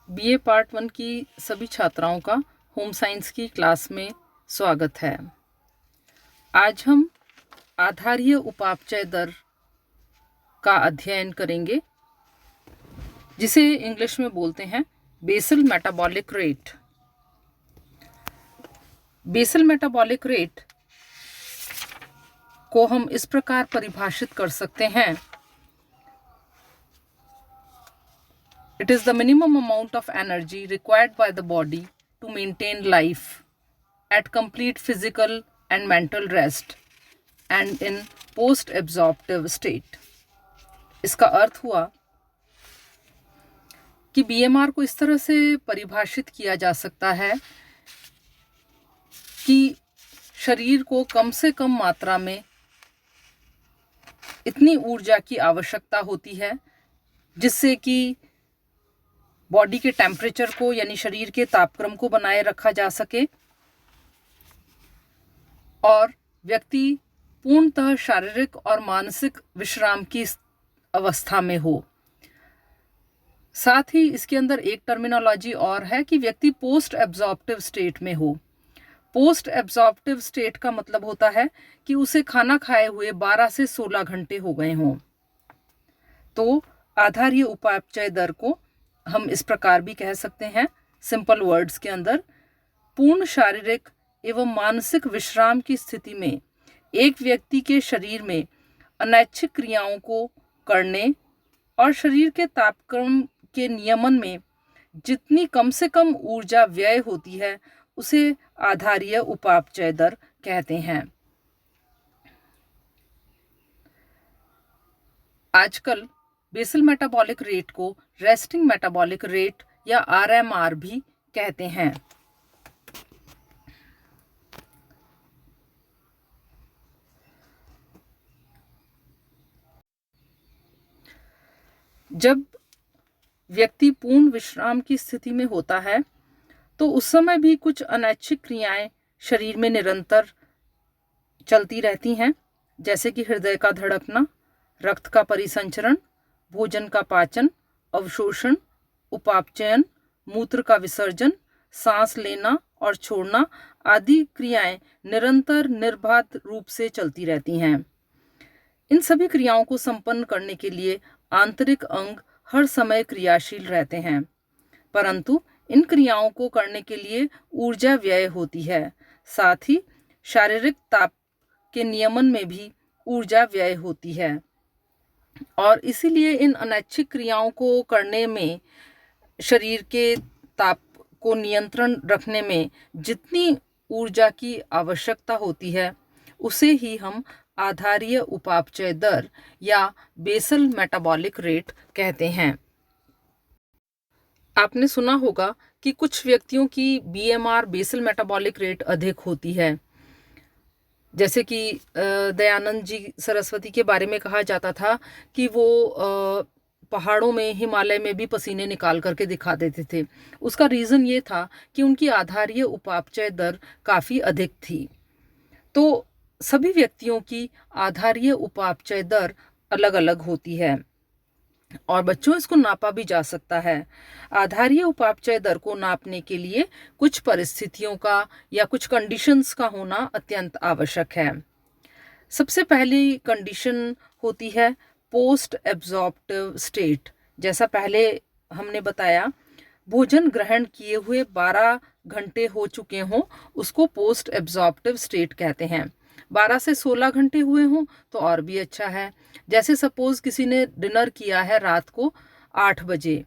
BA part 1 की सभी छात्राओं का होम साइंस की क्लास में स्वागत है। आज हम आधारीय उपापचय दर का अध्ययन करेंगे, जिसे इंग्लिश में बोलते हैं basal metabolic rate. Basal metabolic rate को हम इस प्रकार परिभाषित कर सकते हैं: It is the minimum amount of energy required by the body to maintain life at complete physical and mental rest and in post-absorptive state। इसका अर्थ हुआ कि बीएमआर को इस तरह से परिभाषित किया जा सकता है कि शरीर को कम से कम मात्रा में इतनी ऊर्जा की आवश्यकता होती है जिससे कि बॉडी के टेम्परेचर को यानी शरीर के तापक्रम को बनाए रखा जा सके और व्यक्ति पूर्णतः शारीरिक और मानसिक विश्राम की अवस्था में हो। साथ ही इसके अंदर एक टर्मिनोलॉजी और है कि व्यक्ति पोस्ट एब्जॉर्प्टिव स्टेट में हो। पोस्ट एब्जॉर्प्टिव स्टेट का मतलब होता है कि उसे खाना खाए हुए 12 से 16 घंटे हो गए हों। तो आधारीय उपापचय दर को हम इस प्रकार भी कह सकते हैं, सिंपल वर्ड्स के अंदर: पूर्ण शारीरिक एवं मानसिक विश्राम की स्थिति में एक व्यक्ति के शरीर में अनैच्छिक क्रियाओं को करने और शरीर के तापक्रम के नियमन में जितनी कम से कम ऊर्जा व्यय होती है उसे आधारीय उपापचय दर कहते हैं। आजकल बेसल मेटाबॉलिक रेट को रेस्टिंग मेटाबॉलिक रेट या आरएमआर भी कहते हैं। जब व्यक्ति पूर्ण विश्राम की स्थिति में होता है तो उस समय भी कुछ अनैच्छिक क्रियाएं शरीर में निरंतर चलती रहती हैं, जैसे कि हृदय का धड़कना, रक्त का परिसंचरण, भोजन का पाचन, अवशोषण, उपापचयन, मूत्र का विसर्जन, सांस लेना और छोड़ना आदि क्रियाएं निरंतर निर्बाध रूप से चलती रहती हैं। इन सभी क्रियाओं को संपन्न करने के लिए आंतरिक अंग हर समय क्रियाशील रहते हैं, परंतु इन क्रियाओं को करने के लिए ऊर्जा व्यय होती है। साथ ही शारीरिक ताप के नियमन में भी ऊर्जा व्यय होती है और इसीलिए इन अनैच्छिक क्रियाओं को करने में, शरीर के ताप को नियंत्रण रखने में जितनी ऊर्जा की आवश्यकता होती है उसे ही हम आधारीय उपापचय दर या बेसल मेटाबॉलिक रेट कहते हैं। आपने सुना होगा कि कुछ व्यक्तियों की बीएमआर बेसल मेटाबॉलिक रेट अधिक होती है, जैसे कि दयानंद जी सरस्वती के बारे में कहा जाता था कि वो पहाड़ों में, हिमालय में भी पसीने निकाल करके दिखा देते थे। उसका रीज़न ये था कि उनकी आधारीय उपापचय दर काफ़ी अधिक थी। तो सभी व्यक्तियों की आधारीय उपापचय दर अलग अलग होती है और बच्चों इसको नापा भी जा सकता है। आधारीय उपापचय दर को नापने के लिए कुछ परिस्थितियों का या कुछ कंडीशंस का होना अत्यंत आवश्यक है। सबसे पहली कंडीशन होती है पोस्ट एब्जॉर्प्टिव स्टेट। जैसा पहले हमने बताया, भोजन ग्रहण किए हुए 12 घंटे हो चुके हों उसको पोस्ट एब्जॉर्प्टिव स्टेट कहते हैं। 12 से 16 घंटे हुए हों तो और भी अच्छा है। जैसे सपोज किसी ने डिनर किया है रात को 8 बजे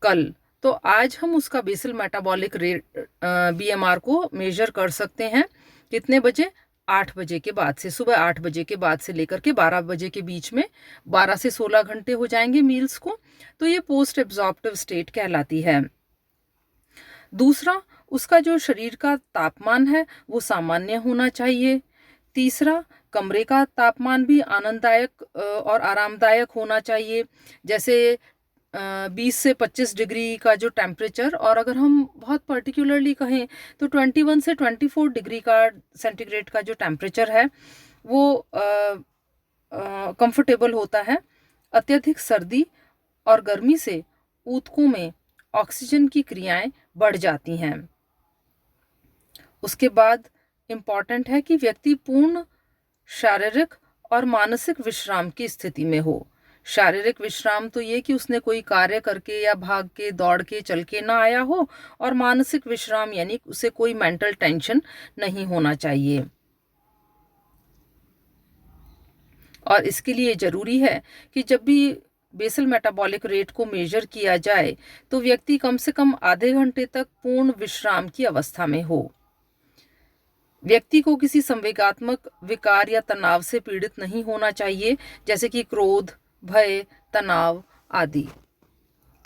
कल, तो आज हम उसका बेसल मेटाबॉलिक रेट बीएमआर को मेजर कर सकते हैं। कितने बजे? 8 बजे के बाद से, सुबह 8 बजे के बाद से लेकर के 12 बजे के बीच में 12 से 16 घंटे हो जाएंगे मील्स को, तो ये पोस्ट एब्जॉर्प्टिव स्टेट कहलाती है। दूसरा, उसका जो शरीर का तापमान है वो सामान्य होना चाहिए। तीसरा, कमरे का तापमान भी आनंददायक और आरामदायक होना चाहिए, जैसे 20 से 25 डिग्री का जो टेम्परेचर, और अगर हम बहुत पर्टिकुलरली कहें तो 21 से 24 डिग्री का सेंटीग्रेड का जो टेम्परेचर है वो कंफर्टेबल होता है। अत्यधिक सर्दी और गर्मी से ऊतकों में ऑक्सीजन की क्रियाएं बढ़ जाती हैं। उसके बाद इम्पॉर्टेंट है कि व्यक्ति पूर्ण शारीरिक और मानसिक विश्राम की स्थिति में हो। शारीरिक विश्राम तो ये कि उसने कोई कार्य करके या भाग के, दौड़ के, चल के ना आया हो, और मानसिक विश्राम यानी उसे कोई मेंटल टेंशन नहीं होना चाहिए। और इसके लिए जरूरी है कि जब भी बेसल मेटाबॉलिक रेट को मेजर किया जाए तो व्यक्ति कम से कम आधे घंटे तक पूर्ण विश्राम की अवस्था में हो। व्यक्ति को किसी संवेगात्मक विकार या तनाव से पीड़ित नहीं होना चाहिए, जैसे कि क्रोध, भय, तनाव आदि।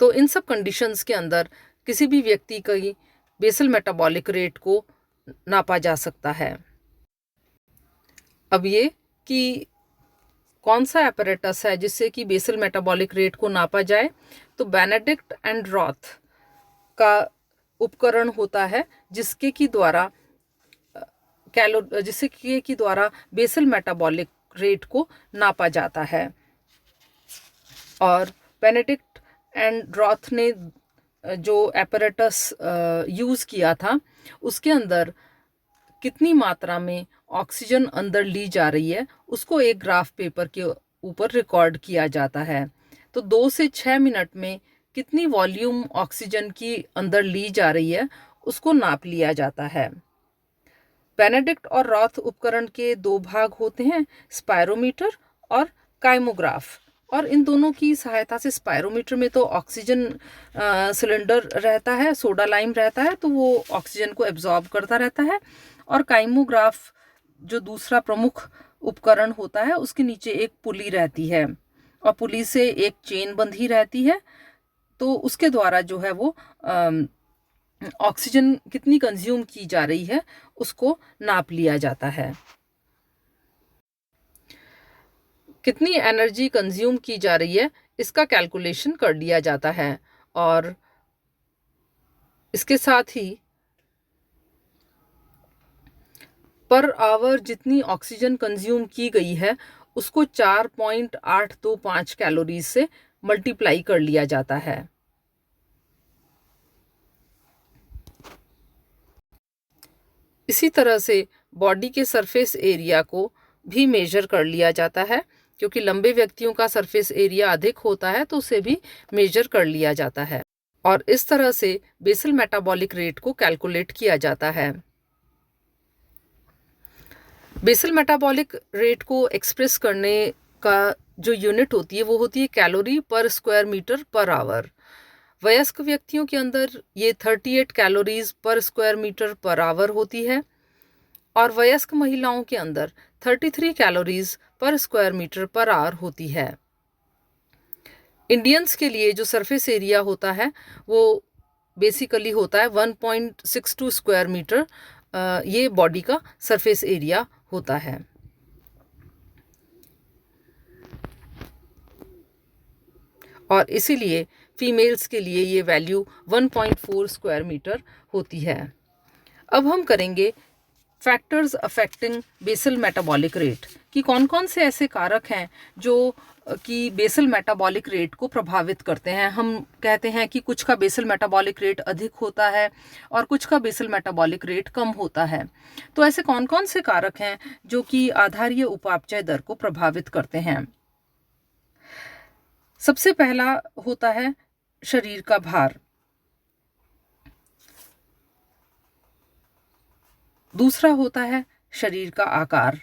तो इन सब कंडीशंस के अंदर किसी भी व्यक्ति की बेसल मेटाबॉलिक रेट को नापा जा सकता है। अब ये कि कौन सा एपरेटस है जिससे कि बेसल मेटाबॉलिक रेट को नापा जाए, तो बेनेडिक्ट एंड रॉथ का उपकरण होता है जिसके द्वारा बेसल मेटाबॉलिक रेट को नापा जाता है। और बेनेडिक्ट एंड रॉथ ने जो एपरेटस यूज़ किया था उसके अंदर कितनी मात्रा में ऑक्सीजन अंदर ली जा रही है उसको एक ग्राफ पेपर के ऊपर रिकॉर्ड किया जाता है। तो 2 से 6 मिनट में कितनी वॉल्यूम ऑक्सीजन की अंदर ली जा रही है उसको नाप लिया जाता है। बेनेडिक्ट और रॉथ उपकरण के 2 भाग होते हैं, स्पायरोमीटर और काइमोग्राफ। और इन दोनों की सहायता से, स्पायरोमीटर में तो ऑक्सीजन सिलेंडर रहता है, सोडा लाइम रहता है, तो वो ऑक्सीजन को एब्जॉर्ब करता रहता है। और काइमोग्राफ जो दूसरा प्रमुख उपकरण होता है उसके नीचे एक पुली रहती है और पुली से एक चेन बंधी रहती है, तो उसके द्वारा जो है वो ऑक्सीजन कितनी कंज्यूम की जा रही है उसको नाप लिया जाता है। कितनी एनर्जी कंज्यूम की जा रही है इसका कैलकुलेशन कर लिया जाता है। और इसके साथ ही पर आवर जितनी ऑक्सीजन कंज्यूम की गई है उसको 4.825 कैलोरीज से मल्टीप्लाई कर लिया जाता है। इसी तरह से बॉडी के सरफेस एरिया को भी मेजर कर लिया जाता है, क्योंकि लंबे व्यक्तियों का सरफेस एरिया अधिक होता है तो उसे भी मेजर कर लिया जाता है। और इस तरह से बेसल मेटाबॉलिक रेट को कैलकुलेट किया जाता है। बेसल मेटाबॉलिक रेट को एक्सप्रेस करने का जो यूनिट होती है वो होती है कैलोरी पर स्क्वायर मीटर पर आवर। वयस्क व्यक्तियों के अंदर ये 38 कैलोरीज पर स्क्वायर मीटर पर आवर होती है और वयस्क महिलाओं के अंदर 33 कैलोरीज पर स्क्वायर मीटर पर आवर होती है। इंडियंस के लिए जो सरफेस एरिया होता है वो बेसिकली होता है 1.62 स्क्वायर मीटर, ये बॉडी का सरफेस एरिया होता है। और इसीलिए फीमेल्स के लिए ये वैल्यू 1.4 स्क्वायर मीटर होती है। अब हम करेंगे factors affecting basal metabolic rate, कि कौन कौन से ऐसे कारक हैं जो कि बेसल मेटाबॉलिक रेट को प्रभावित करते हैं। हम कहते हैं कि कुछ का बेसल मेटाबॉलिक रेट अधिक होता है और कुछ का बेसल मेटाबॉलिक रेट कम होता है। तो ऐसे कौन कौन से कारक हैं जो कि आधारीय उपापचय दर को प्रभावित करते हैं। सबसे पहला होता है शरीर का भार, दूसरा होता है शरीर का आकार।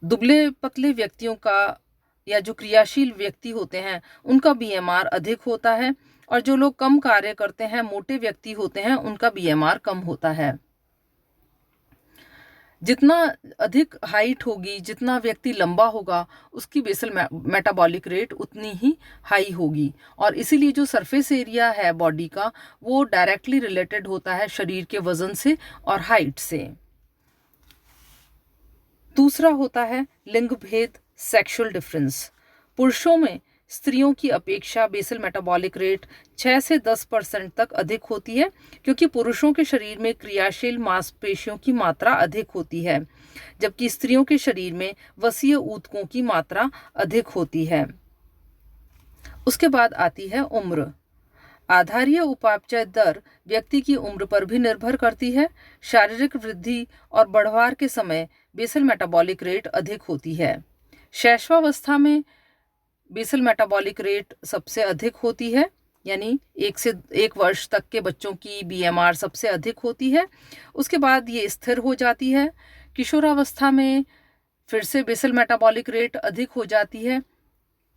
दुबले पतले व्यक्तियों का या जो क्रियाशील व्यक्ति होते हैं उनका बीएमआर अधिक होता है और जो लोग कम कार्य करते हैं, मोटे व्यक्ति होते हैं, उनका बीएमआर कम होता है। जितना अधिक हाइट होगी, जितना व्यक्ति लंबा होगा, उसकी बेसल मेटाबॉलिक रेट उतनी ही हाई होगी। और इसीलिए जो सरफेस एरिया है बॉडी का वो डायरेक्टली रिलेटेड होता है शरीर के वजन से और हाइट से। दूसरा होता है लिंग भेद, सेक्सुअल डिफरेंस। पुरुषों में स्त्रियों की अपेक्षा बेसल मेटाबॉलिक रेट 6 से 10% तक अधिक होती है, क्योंकि पुरुषों के शरीर में क्रियाशील मांसपेशियों की मात्रा अधिक होती है, जबकि स्त्रियों के शरीर में वसीय ऊतकों की मात्रा अधिक होती है। उसके बाद आती है उम्र। आधारीय उपापचय दर व्यक्ति की उम्र पर भी निर्भर करती है। शारीरिक वृद्धि और बढ़वार के समय बेसल मेटाबॉलिक रेट अधिक होती है। शैशवावस्था में बेसल मेटाबॉलिक रेट सबसे अधिक होती है, यानी 1 वर्ष तक के बच्चों की बीएमआर सबसे अधिक होती है। उसके बाद ये स्थिर हो जाती है। किशोरावस्था में फिर से बेसल मेटाबॉलिक रेट अधिक हो जाती है।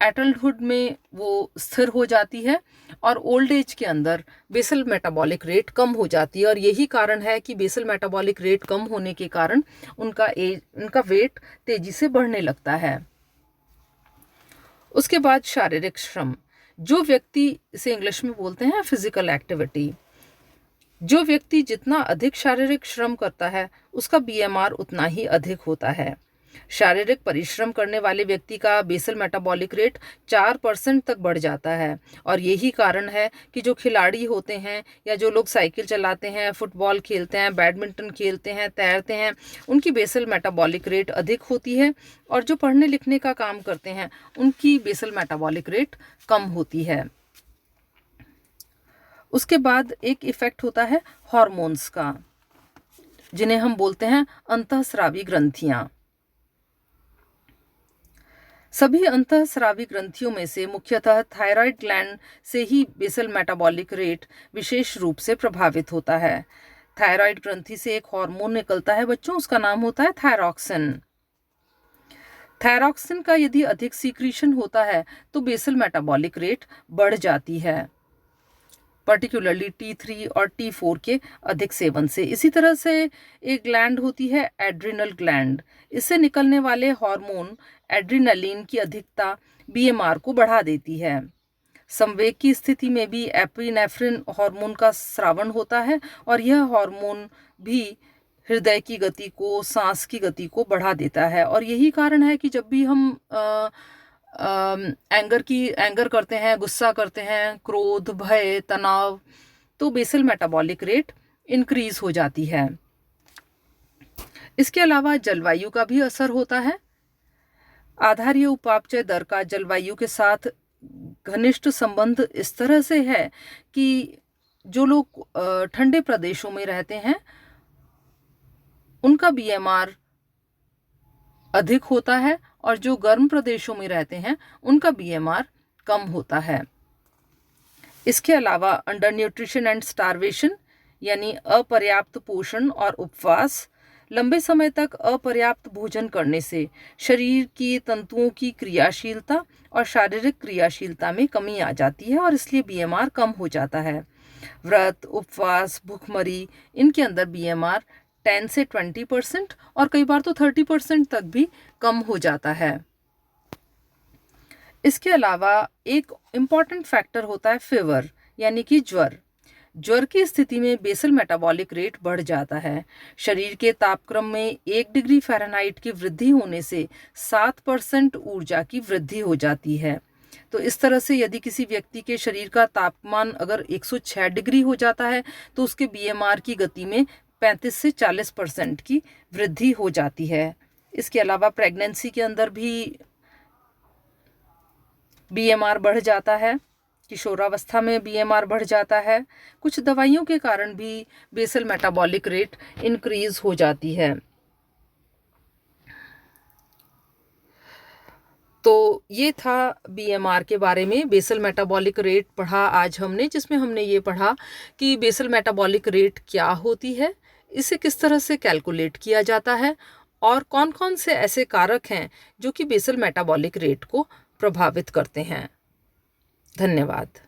एडल्टहुड में वो स्थिर हो जाती है और ओल्ड एज के अंदर बेसल मेटाबॉलिक रेट कम हो जाती है। और यही कारण है कि बेसल मेटाबॉलिक रेट कम होने के कारण उनका वेट तेजी से बढ़ने लगता है। उसके बाद शारीरिक श्रम। जो व्यक्ति, इसे इंग्लिश में बोलते हैं फिजिकल एक्टिविटी, जो व्यक्ति जितना अधिक शारीरिक श्रम करता है उसका बीएमआर उतना ही अधिक होता है। शारीरिक परिश्रम करने वाले व्यक्ति का बेसल मेटाबॉलिक रेट 4% तक बढ़ जाता है। और यही कारण है कि जो खिलाड़ी होते हैं या जो लोग साइकिल चलाते हैं, फुटबॉल खेलते हैं, बैडमिंटन खेलते हैं, तैरते हैं, उनकी बेसल मेटाबॉलिक रेट अधिक होती है। और जो पढ़ने लिखने का काम करते हैं उनकी बेसल मेटाबॉलिक रेट कम होती है। उसके बाद एक इफेक्ट होता है हार्मोन्स का, जिन्हें हम बोलते हैं अंतःस्रावी ग्रंथियां। सभी अंतःस्रावी ग्रंथियों में से मुख्यतः थायराइड ग्लैंड से ही बेसल मेटाबॉलिक रेट विशेष रूप से प्रभावित होता है। थायराइड ग्रंथि से एक हार्मोन निकलता है बच्चों, उसका नाम होता है थायरॉक्सिन। थायरॉक्सिन का यदि अधिक सीक्रीशन होता है तो बेसल मेटाबॉलिक रेट बढ़ जाती है, पर्टिकुलरली T3 और T4 के अधिक सेवन से। इसी तरह से एक ग्लैंड होती है एड्रिनल ग्लैंड। इससे निकलने वाले हार्मोन एड्रिनलिन की अधिकता बीएमआर को बढ़ा देती है। संवेग की स्थिति में भी एपिनेफ्रिन हार्मोन का स्रावन होता है और यह हार्मोन भी हृदय की गति को, सांस की गति को बढ़ा देता है। और यही कारण है कि जब भी हम एंगर करते हैं, गुस्सा करते हैं, क्रोध, भय, तनाव, तो बेसल मेटाबॉलिक रेट इंक्रीज हो जाती है। इसके अलावा जलवायु का भी असर होता है। आधारीय उपापचय दर का जलवायु के साथ घनिष्ठ संबंध इस तरह से है कि जो लोग ठंडे प्रदेशों में रहते हैं उनका बीएमआर अधिक होता है और जो गर्म प्रदेशों में रहते हैं उनका बीएमआर कम होता है। इसके अलावा अंडर न्यूट्रिशन एंड स्टारवेशन, यानी अपर्याप्त पोषण और उपवास, लंबे समय तक अपर्याप्त भोजन करने से शरीर की तंतुओं की क्रियाशीलता और शारीरिक क्रियाशीलता में कमी आ जाती है और इसलिए बीएमआर कम हो जाता है। व्रत, उपवास, भूखमरी, इनके अंदर बीएमआर 10 से 20% और कई बार तो 30% तक भी कम हो जाता है। इसके अलावा एक इम्पॉर्टेंट फैक्टर होता है फीवर, यानी कि ज्वर। ज्वर की स्थिति में बेसल मेटाबॉलिक रेट बढ़ जाता है। शरीर के तापक्रम में 1 डिग्री फ़ारेनहाइट की वृद्धि होने से 7% ऊर्जा की वृद्धि हो जाती है। तो इस तरह से यदि किसी व्यक्ति के शरीर का तापमान अगर 106 डिग्री हो जाता है तो उसके बीएमआर की गति में 35 से 40% की वृद्धि हो जाती है। इसके अलावा प्रेगनेंसी के अंदर भी बीएमआर बढ़ जाता है, किशोरावस्था में बीएमआर बढ़ जाता है। कुछ दवाइयों के कारण भी बेसल मेटाबॉलिक रेट इंक्रीज हो जाती है। तो ये था बीएमआर के बारे में। बेसल मेटाबॉलिक रेट पढ़ा आज हमने, जिसमें हमने ये पढ़ा कि बेसल मेटाबॉलिक रेट क्या होती है, इसे किस तरह से कैलकुलेट किया जाता है और कौन कौन से ऐसे कारक हैं जो कि बेसल मेटाबॉलिक रेट को प्रभावित करते हैं। धन्यवाद।